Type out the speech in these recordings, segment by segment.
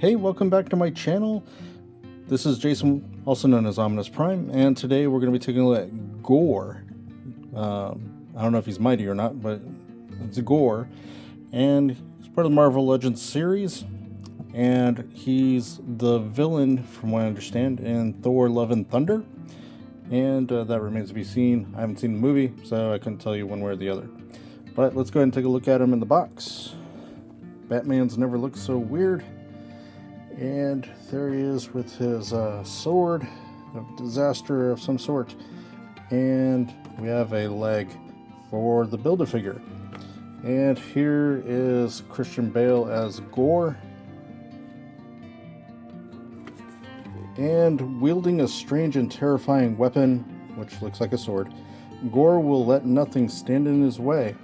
Hey, welcome back to my channel. This is Jason, also known as Ominous Prime, and today we're going to be taking a look at Gorr. I don't know if he's mighty or not, but it's a Gorr, and he's part of the Marvel Legends series, and he's the villain, from what I understand, in Thor: Love and Thunder, and that remains to be seen. I haven't seen the movie, so I couldn't tell you one way or the other. But let's go ahead and take a look at him in the box. Batman's never looked so weird. And there he is with his sword of disaster of some sort. And we have a leg for the Build-A-Figure. And here is Christian Bale as Gorr. And wielding a strange and terrifying weapon, which looks like a sword, Gorr will let nothing stand in his way.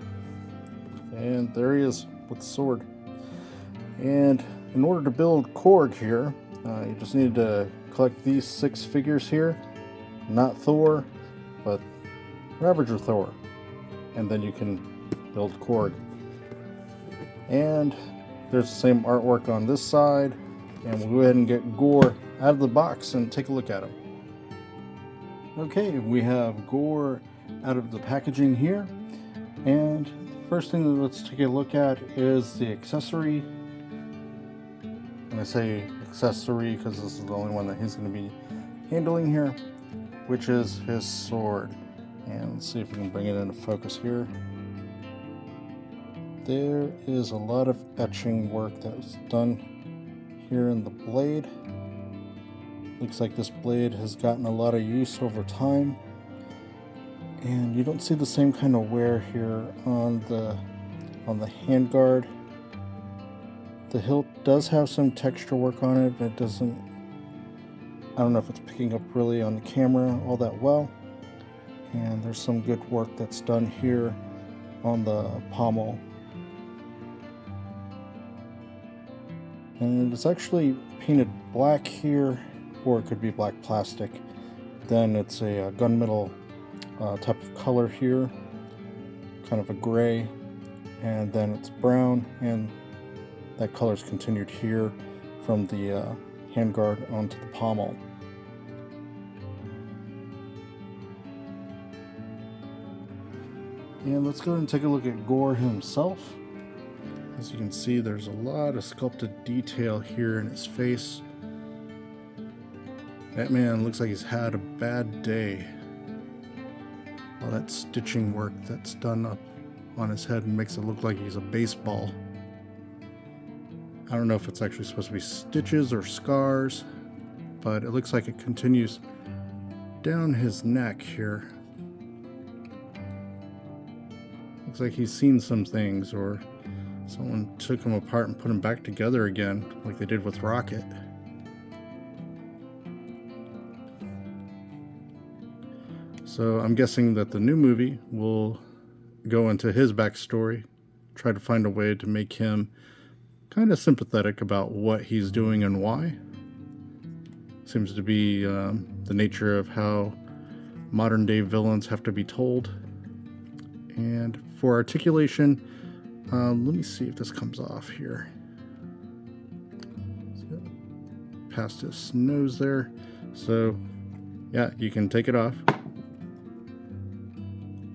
And there he is with the sword. And in order to build Korg here, you just need to collect these 6 figures here. Not Thor, but Ravager Thor. And then you can build Korg. And there's the same artwork on this side. And we'll go ahead and get Gorr out of the box and take a look at him. Okay, we have Gorr out of the packaging here. And the first thing that let's take a look at is the accessory. And I say accessory because this is the only one that he's going to be handling here, which is his sword. And let's see if we can bring it into focus here. There is a lot of etching work that was done here in the blade. Looks like this blade has gotten a lot of use over time. And you don't see the same kind of wear here on the handguard. The hilt does have some texture work on it, but it doesn't, I don't know if it's picking up really on the camera all that well. And there's some good work that's done here on the pommel. And it's actually painted black here, or it could be black plastic. Then it's a gunmetal type of color here, kind of a gray, and then it's brown, and that color's continued here from the handguard onto the pommel. And let's go ahead and take a look at Gorr himself. As you can see, there's a lot of sculpted detail here in his face. That man looks like he's had a bad day. All that stitching work that's done up on his head makes it look like he's a baseball. I don't know if it's actually supposed to be stitches or scars, but it looks like it continues down his neck here. Looks like he's seen some things, or someone took him apart and put him back together again, like they did with Rocket. So I'm guessing that the new movie will go into his backstory, try to find a way to make him kind of sympathetic about what he's doing and why. Seems to be the nature of how modern day villains have to be told. And for articulation, let me see if this comes off here. Past his nose there. So yeah, you can take it off.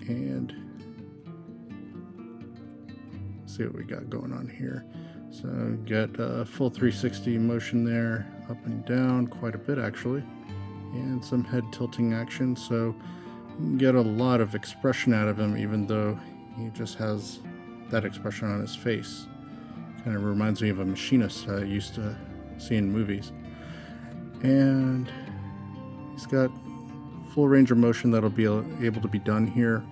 And see what we got going on here. So got a full 360 motion there, up and down quite a bit actually, and some head tilting action, so you can get a lot of expression out of him even though he just has that expression on his face. Kind of reminds me of a machinist I used to see in movies. And he's got full range of motion that'll be able to be done here.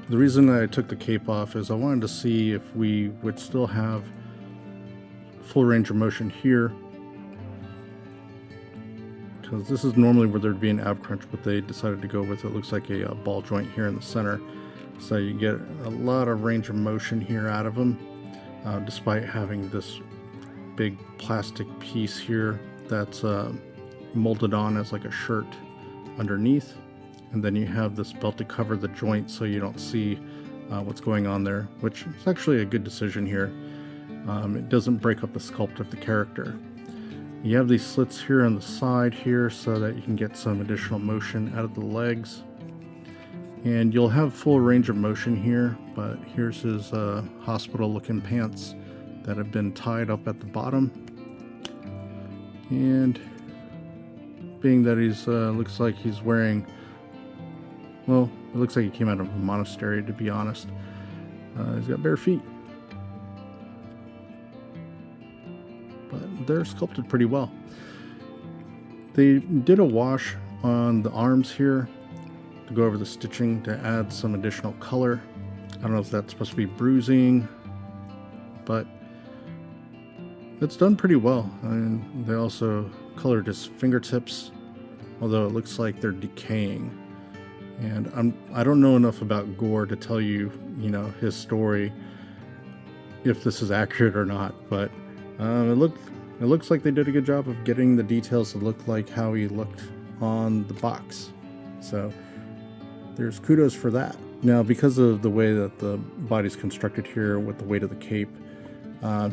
The reason I took the cape off is I wanted to see if we would still have full range of motion here, because this is normally where there'd be an ab crunch, but they decided to go with it looks like a ball joint here in the center, so you get a lot of range of motion here out of them, despite having this big plastic piece here that's molded on as like a shirt underneath. And then you have this belt to cover the joint so you don't see what's going on there, which is actually a good decision here. It doesn't break up the sculpt of the character. You have these slits here on the side here so that you can get some additional motion out of the legs. And you'll have full range of motion here, but here's his hospital looking pants that have been tied up at the bottom. And being that he's looks like he's wearing, well, it looks like he came out of a monastery, to be honest. He's got bare feet, but they're sculpted pretty well. They did a wash on the arms here to go over the stitching to add some additional color. I don't know if that's supposed to be bruising, but it's done pretty well. And they also colored his fingertips, although it looks like they're decaying. And I don't know enough about Gorr to tell you, his story, if this is accurate or not. But it looks like they did a good job of getting the details to look like how he looked on the box. So there's kudos for that. Now, because of the way that the body's constructed here with the weight of the cape,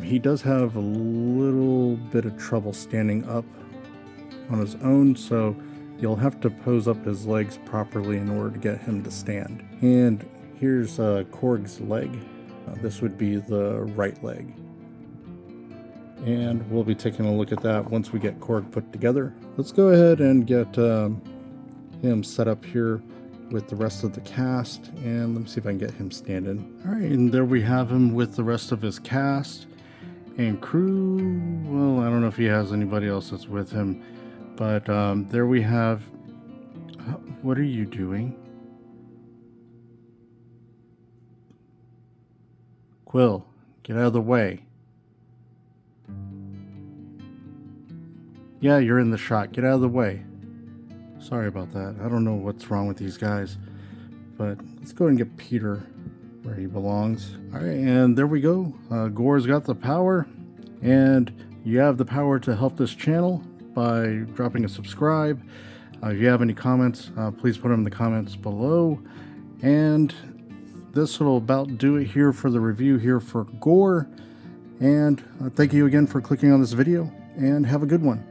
he does have a little bit of trouble standing up on his own, so you'll have to pose up his legs properly in order to get him to stand. And here's Korg's leg. This would be the right leg. And we'll be taking a look at that once we get Gorr put together. Let's go ahead and get him set up here with the rest of the cast, and let me see if I can get him standing. All right, and there we have him with the rest of his cast and crew. Well, I don't know if he has anybody else that's with him, but there we have. What are you doing? Quill, get out of the way. Yeah, you're in the shot. Get out of the way. Sorry about that. I don't know what's wrong with these guys, but let's go and get Peter where he belongs. All right, and there we go. Gorr's got the power, and you have the power to help this channel by dropping a subscribe. If you have any comments, please put them in the comments below. And this will about do it here for the review here for Gorr. And thank you again for clicking on this video, and have a good one.